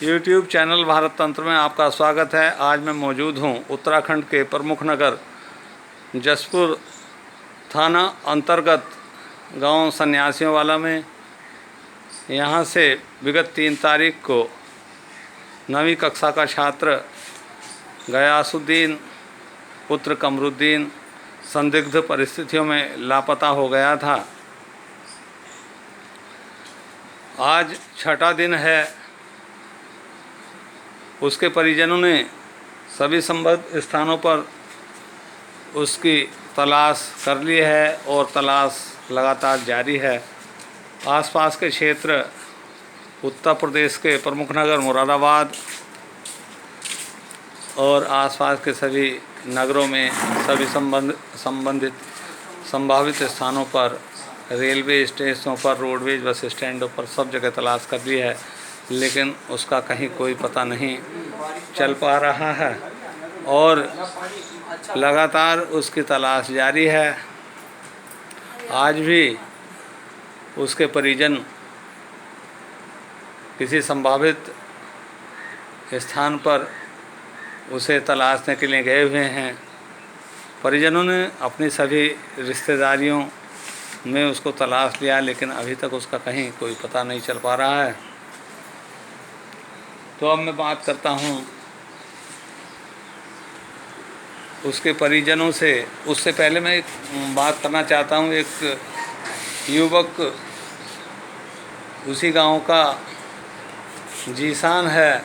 YouTube channel Bharat तंत्र में आपका स्वागत है। आज मैं मौजूद हूँ उत्तराखंड के प्रमुख नगर जसपुर थाना अंतर्गत गांव सन्यासियों वाला में। यहाँ से विगत 3 तारीख को 9वीं कक्षा का छात्र गयासुद्दीन पुत्र कमरुद्दीन संदिग्ध परिस्थितियों में लापता हो गया था। आज 6ठा दिन है। उसके परिजनों ने सभी संबद्ध स्थानों पर उसकी तलाश कर ली है और तलाश लगातार जारी है। आसपास के क्षेत्र उत्तर प्रदेश के प्रमुख नगर मुरादाबाद और आसपास के सभी नगरों में सभी संबंधित संभावित स्थानों पर, रेलवे स्टेशनों पर, रोडवेज बस स्टैंडों पर सब जगह तलाश कर ली है, लेकिन उसका कहीं कोई पता नहीं चल पा रहा है और लगातार उसकी तलाश जारी है। आज भी उसके परिजन किसी संभावित स्थान पर उसे तलाशने के लिए गए हुए हैं। परिजनों ने अपनी सभी रिश्तेदारियों में उसको तलाश लिया, लेकिन अभी तक उसका कहीं कोई पता नहीं चल पा रहा है। तो अब मैं बात करता हूँ उसके परिजनों से। उससे पहले मैं एक बात करना चाहता हूँ। एक युवक उसी गांव का जीसान है,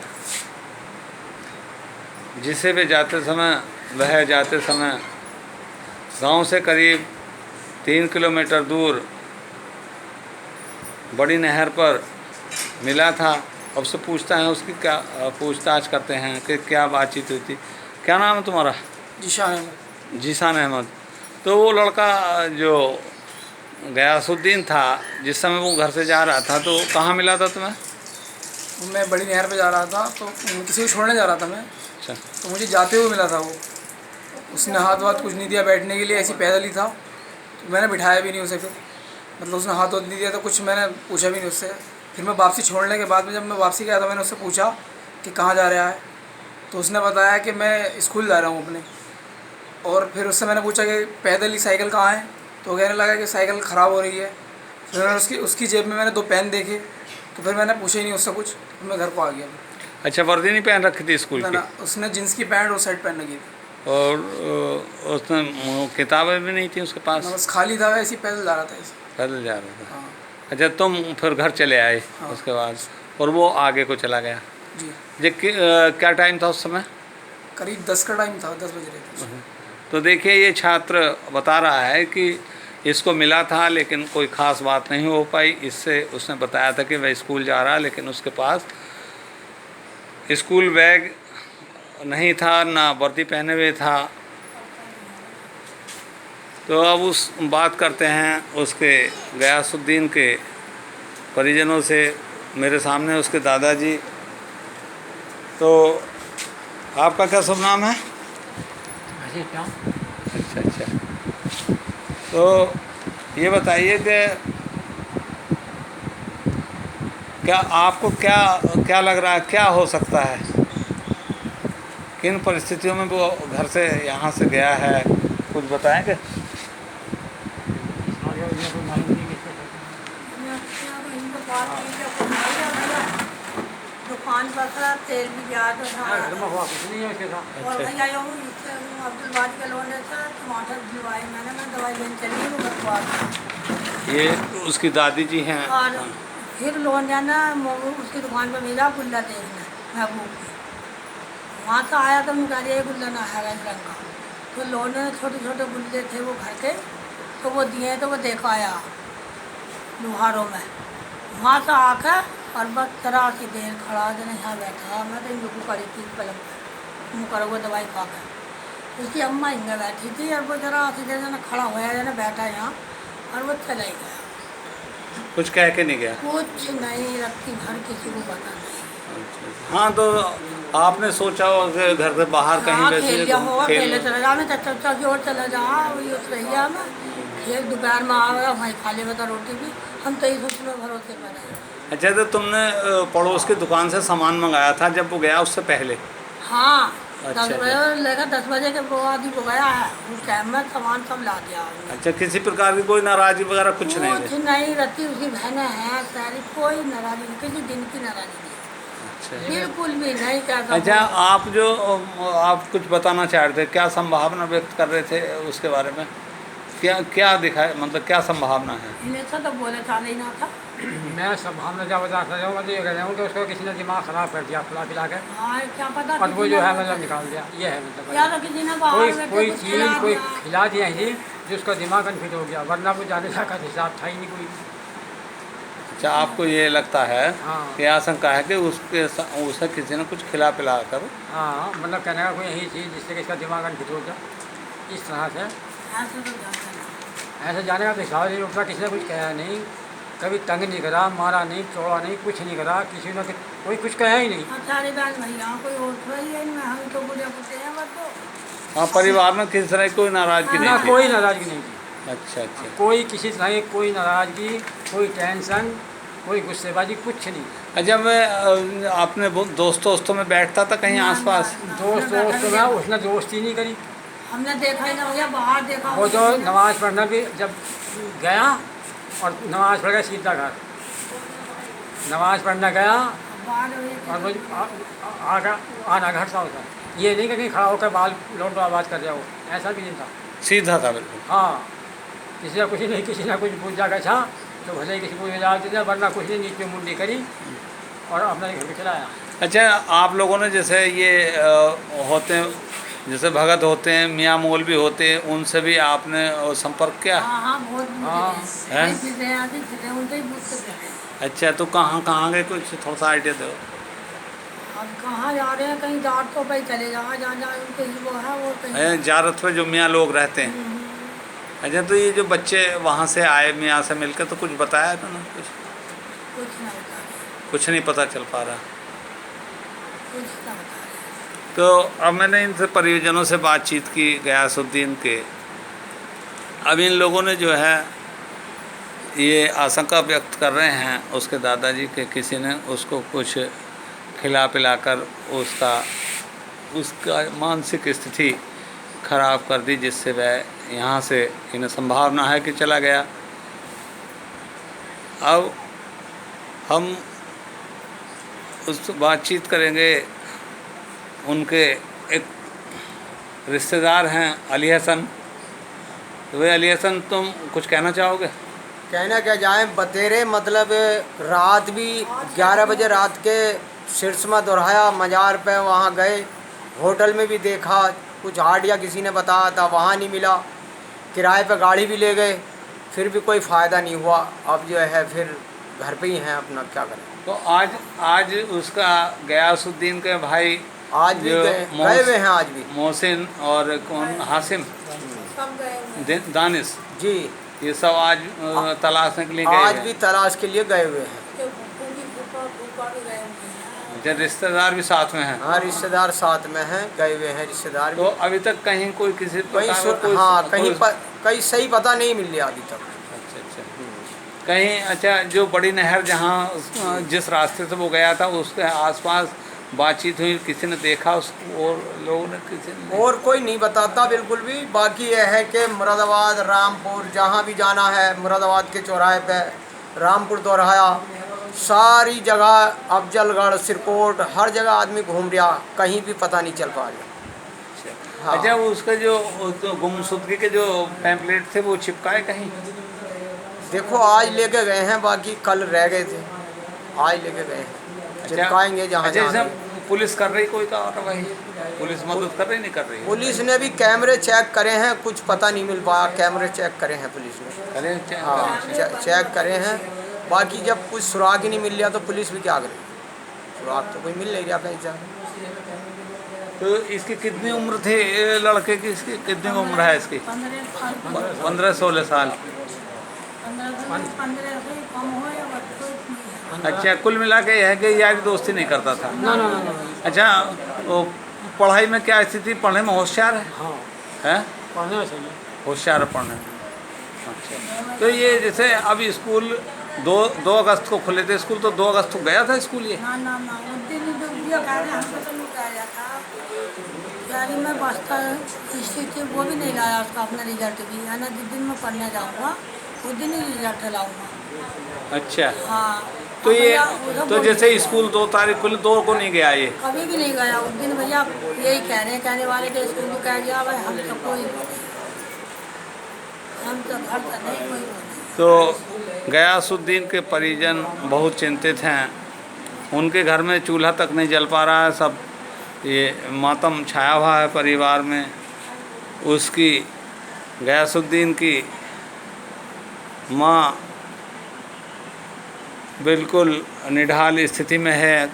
जिसे वह जाते समय गांव से करीब 3 किलोमीटर दूर बड़ी नहर पर मिला था। अब से पूछता है, उसकी क्या पूछताछ करते हैं कि क्या बातचीत हुई थी। क्या नाम है तुम्हारा? जीशान अहमद। तो वो लड़का जो गयासुद्दीन था, जिस समय वो घर से जा रहा था, तो कहाँ मिला था तुम्हें? मैं बड़ी नहर पे जा रहा था, तो किसी को छोड़ने जा रहा था मैं। अच्छा। तो मुझे जाते हुए मिला था वो। उसने हाथ वाथ कुछ नहीं दिया बैठने के लिए, ऐसी पैदल ही था। तो मैंने बिठाया भी नहीं उसे। फिर मतलब उसने हाथ वाथ नहीं दिया, तो कुछ मैंने पूछा भी नहीं उससे। फिर मैं वापसी छोड़ने के बाद में जब मैं वापसी गया, तो मैंने उससे पूछा कि कहाँ जा रहा है। तो उसने बताया कि मैं स्कूल जा रहा हूँ अपने। और फिर उससे मैंने पूछा कि पैदल ही साइकिल कहाँ है, तो कहने लगा कि साइकिल ख़राब हो रही है। फिर मैंने उसकी जेब में मैंने 2 पेन देखे, तो फिर मैंने पूछा ही नहीं उससे कुछ। तो मैं घर को आ गया। अच्छा, वर्दी नहीं पहन रखी थी स्कूल की? ना, उसने जींस की पैंट और शर्ट पहन रखी थी। और उसमें किताबें भी नहीं थी उसके पास? बस खाली था, ऐसे ही पैदल जा रहा था। पैदल जा रहा था। हाँ। अच्छा, तुम फिर घर चले आए? हाँ। उसके बाद और वो आगे को चला गया जी। क्या टाइम था उस समय? करीब 10 का टाइम था, 10 बज रहे थे। तो देखिए, ये छात्र बता रहा है कि इसको मिला था, लेकिन कोई ख़ास बात नहीं हो पाई। इससे उसने बताया था कि वह स्कूल जा रहा है, लेकिन उसके पास स्कूल बैग नहीं था, ना वर्दी पहने हुए था। तो अब उस बात करते हैं उसके गयासुद्दीन के परिजनों से। मेरे सामने उसके दादाजी। तो आपका क्या शुभ नाम है? अच्छा। तो ये बताइए कि क्या आपको क्या लग रहा है, क्या हो सकता है? किन परिस्थितियों में वो घर से यहाँ से गया है, कुछ बताएंगे? दुकान पर था, तेल भी याद और भैया अब्दुलबाद का लोन था, टमाटर भिजवाए मैंने। मैं दवाई लेने चली हूँ घर को आ गई। ये उसकी दादी जी हैं। और फिर लोन जाना उसकी दुकान पर मिला गुल्ला देखना महबूब की। वहाँ से आया तो मुझे ये गुल्ला ना है इस रंग का। तो लोन छोटे छोटे गुल्ले थे वो घर के, तो वो दिए, तो वो देखा आया लुहारों में। वहाँ से आकर और बस तरह की देर खड़ा जने यहाँ बैठा। मैं तो इनको करी थी पलंग पर, मुँह करो वो दवाई खा कर। उसकी अम्मा हिंगे बैठी थी और वो जरा सी देर जना खड़ा हुआ जना बैठा यहाँ, और वो चला ही गया। कुछ कह के नहीं गया? कुछ नहीं, रखती घर किसी को पता नहीं। हाँ, तो आपने सोचा हो कि घर से बाहर कहीं हाँ, वैसे खेल लिया होगा, खेले चला जा। मैं चचा की ओर चला जा, वही उस रही मैं खेल। दोपहर में आ गया, वहीं खा ले बता रोटी भी। हम तो इस उसमें भरोसे पर है। अच्छा, तो तुमने पड़ोस की दुकान से सामान मंगाया था जब वो गया उससे पहले? हाँ, अच्छा, 10 बजे लेकर 10 बजे के वो आदमी को गया है, उस टाइम में सामान सब ला दिया हमने। अच्छा, किसी प्रकार की कोई नाराजगी वगैरह कुछ नहीं कुछ है? नहीं रहती, उसकी बहनें हैं सारी, कोई नाराजगी नहीं, किसी दिन की नाराजगी नहीं, अच्छा बिल्कुल भी नहीं। क्या अच्छा, आप कुछ बताना चाह रहे थे, क्या संभावना व्यक्त कर रहे थे उसके बारे में? क्या क्या दिखा, मतलब क्या संभावना है? इन्हें तो बोले था नहीं ना था। मैं संभावना क्या बता सकता हूँ, मतलब ये कह रहा हूँ कि उसको किसी ने दिमाग खराब कर दिया खिला पिला के, हाँ, क्या पता और वो किसी जो ने है मतलब निकाल दिया, ये है मतलब। या तो किसी ने बाहर कोई बैठे कोई कुछ चीज़ खिला कोई दिया। खिला दिया ही जिसका दिमाग अनफिट हो गया, वरना वो जाने का हिसाब था ही नहीं कोई। अच्छा, आपको ये लगता है हाँ। कि आशंका है कि उसे किसी ने कुछ खिला पिला कर? हाँ, मतलब कहने का कोई यही चीज़ जिससे कि इसका दिमाग अनफिट हो गया, इस तरह से। ऐसे तो जानते नहीं। ऐसे जाने का तो हिसाब नहीं उठता, किसी ने कुछ कहा नहीं, कभी तंग नहीं करा, मारा नहीं, तोड़ा नहीं, कुछ नहीं करा, किसी ने कोई कुछ कहा ही नहीं। सारे बात भैया कोई और थोड़ी है इनमें, हम तो बुढ़े कुत्ते हैं बस तो। हाँ, परिवार में किसी तरह की कोई नाराजगी ना नहीं थी? कोई नाराजगी नहीं थी, अच्छा अच्छा। कोई किसी तरह की कोई नाराजगी, कोई टेंशन, कोई गुस्सेबाजी, कुछ नहीं। अच्छा, मैं अपने दोस्तों में बैठता था कहीं आसपास? दोस्त में उसने दोस्ती नहीं करी। हमने देखा ही ना भैया, बाहर देखा। वो तो नमाज़ पढ़ना भी जब गया और नमाज़ पढ़ गया सीधा घर, नमाज़ पढ़ने गया बाहर हुई और वो आकर आना घर सा होता, ये नहीं कि कहीं खड़ा होकर बाल लौट आवाज़ कर रहा हो, ऐसा भी नहीं था। सीधा था बिल्कुल? हाँ, किसी ना कुछ नहीं, किसी ना कुछ पूछा गया तो भले ही किसी को इजाज़त दे दिया, वरना कुछ नहीं, नीचे मुंडी करी और अपना घर में चलाया। अच्छा, आप लोगों ने जैसे ये होते हैं, जैसे भगत होते हैं, मियाँ मौलवी होते हैं, उनसे भी आपने संपर्क किया? हाँ हाँ, बहुत हाँ। हैं? उनसे ही पूछते थे। अच्छा, तो कहाँ गए, कुछ थोड़ा सा आइडिया दो। अब कहाँ जा रहे हैं, कहीं जाट तो भाई चले जाओ, जहाँ जहाँ उनके वो है वो कहीं। ज़्यादातर में जो मियाँ लोग रहते हैं। अच्छा, तो ये जो बच्चे वहाँ से आए मियाँ से मिलकर, तो कुछ बताया था ना? कुछ ना बता रहे, कुछ नहीं पता चल पा रहा। कुछ ना बता रहे। तो अब मैंने इनसे परिजनों से बातचीत की गयासुद्दीन के। अब इन लोगों ने जो है ये आशंका व्यक्त कर रहे हैं उसके दादाजी के किसी ने उसको कुछ खिला पिलाकर उसका मानसिक स्थिति खराब कर दी, जिससे वह यहाँ से, इन्हें संभावना है कि चला गया। अब हम उस बातचीत करेंगे। उनके एक रिश्तेदार हैं अली हसन। तो वे अली हसन, तुम कुछ कहना चाहोगे? कहना क्या जाए, बतेरे मतलब रात भी 11 बजे रात के सिरसमा दोहराया मज़ार पे, वहाँ गए, होटल में भी देखा, कुछ हार्ड या किसी ने बताया था, वहाँ नहीं मिला, किराए पे गाड़ी भी ले गए, फिर भी कोई फ़ायदा नहीं हुआ। अब जो है फिर घर पे ही हैं, अपना क्या करें। तो आज उसका गयासुद्दीन के भाई आज भी गए हुए हैं, आज भी मोहसिन और कौन, हासिम, सब गए हुए दानिश, जी ये सब आज तलाशने के लिए गए आज हैं। भी तलाश के लिए गए हुए हैं। हैं। फूफा भी गए हुए हैं। अच्छा, रिश्तेदार भी साथ में हैं? हाँ, रिश्तेदार साथ में हैं, गए हुए हैं रिश्तेदार तो भी। अभी तक कहीं कोई किसी कहीं प्रकार का कोई हाँ, कोई- कहीं सही पता नहीं मिल रहा अभी तक। अच्छा अच्छा। कहीं, अच्छा, जो बड़ी नहर जहाँ जिस रास्ते से वो गया था उसके आसपास बातचीत हुई, किसी ने देखा उसको, और लोगों ने किसी ने? और कोई नहीं बताता बिल्कुल भी। बाकी यह है कि मुरादाबाद, रामपुर, जहाँ भी जाना है, मुरादाबाद के चौराहे पे, रामपुर दोराया, सारी जगह, अफजलगढ़, सिरकोट, हर जगह आदमी घूम रहा, कहीं भी पता नहीं चल पा रहा। हाँ। अच्छा, वो उसका जो गुमशुदगी के जो पैम्पलेट थे वो चिपकाए कहीं? देखो, आज लेके गए हैं, बाकी कल रह गए थे, आज लेके गए हैं, चिपकाएंगे जहाँ अच्छा, जहाँ। जैसे पुलिस कर रही कोई कार्रवाई? पुलिस मदद कर रही, नहीं कर रही? पुलिस ने भी कैमरे चेक करे हैं, कुछ पता नहीं मिल पाया। कैमरे चेक करे हैं पुलिस ने, करे चेक हाँ, करे। चेक करे हैं। बाकी जब कुछ सुराग ही नहीं मिल रहा तो पुलिस भी क्या करे, सुराग तो कोई मिल नहीं रहा कहीं से। तो इसकी कितनी उम्र थी लड़के की? इसकी कितनी उम्र है इसकी? 15-16 साल। 15 से कम हो या बच्चों नहीं है। अच्छा, कुल मिला के यह है कि यारी दोस्ती नहीं करता था? ना ना ना ना। अच्छा, वो पढ़ाई में क्या स्थिति? पढ़ने में होशियार है? हाँ, हैं? पढ़ने में सही है। होशियार है पढ़ने में। अच्छा, तो ये जैसे अब स्कूल दो अगस्त को खुले थे स्कूल, तो 2 अगस्त को गया था स्कूल ये? ना ना ना, उस दिन जो दिया कह रहे हमको तो नहीं आया था। यानी मैं बस्ता स्थित थी, वो भी नहीं लाया उसका अपना रिजल्ट भी, है ना। जिस दिन मैं पढ़ने जाऊँगा उस दिन ही रिजल्ट लाऊँगा। अच्छा, हाँ। तो अब ये भैया उधर तो बोल जैसे रहे थे, स्कूल 2 तारीख खुले, 2 को नहीं गया ये? कभी भी नहीं गया उस दिन भैया। यही कह रहे हैं कहने वाले के स्कूल को कह गया भाई, हम तो कोई हम तो घर का नहीं कोई बोले। तो गयासुद्दीन के परिजन बहुत चिंतित हैं। उनके घर में चूल्हा तक नहीं जल पा रहा है, सब ये मातम छाया हुआ है परिवार में। उसकी गयासुद्दीन की माँ बिल्कुल निढाल स्थिति में है,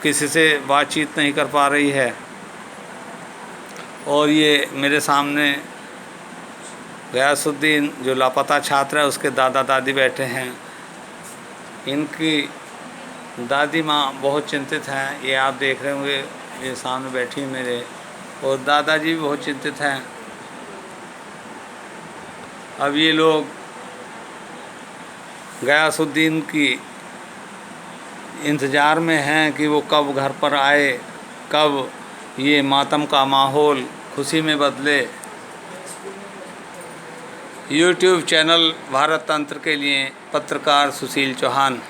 किसी से बातचीत नहीं कर पा रही है। और ये मेरे सामने गयासुद्दीन जो लापता छात्र है उसके दादा दादी बैठे हैं। इनकी दादी माँ बहुत चिंतित हैं, ये आप देख रहे होंगे, ये सामने बैठी मेरे, और दादाजी भी बहुत चिंतित हैं। अब ये लोग गयासुद्दीन की इंतज़ार में हैं कि वो कब घर पर आए, कब ये मातम का माहौल खुशी में बदले। यूट्यूब चैनल भारत तंत्र के लिए पत्रकार सुशील चौहान।